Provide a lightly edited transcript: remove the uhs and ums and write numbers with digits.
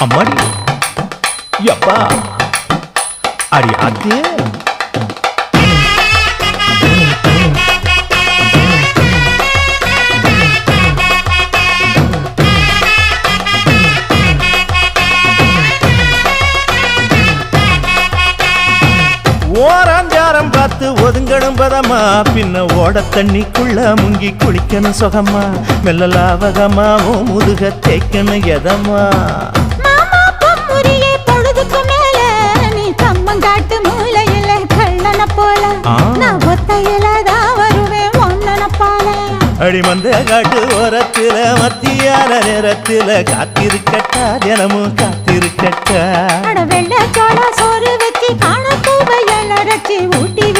அம்மாடி யப்பா அடி ஆத்தே ஓராஞ்சாரம் பார்த்து ஒதுங்கணும் பதமா பின்ன ஓட தண்ணிக்குள்ள முங்கி குளிக்கணும் சுகமா மெல்ல லாவகமா ஓ முதுக தேய்க்கணும் எதமா பொழுதுக்கு மேல நீ கம்மங்காட்டு மூலையில கள்ளன போல நான் ஒத்தையிலதான் வருவேன் ஒன்னன போல அடிமந்த காட்டு ஓரத்துல மத்தியான நேரத்துல காத்திருக்கட்டா தினமும் காத்திருக்கட்டா வெள்ள சோள சோறு வச்சு காண பூவையல் அரைச்சி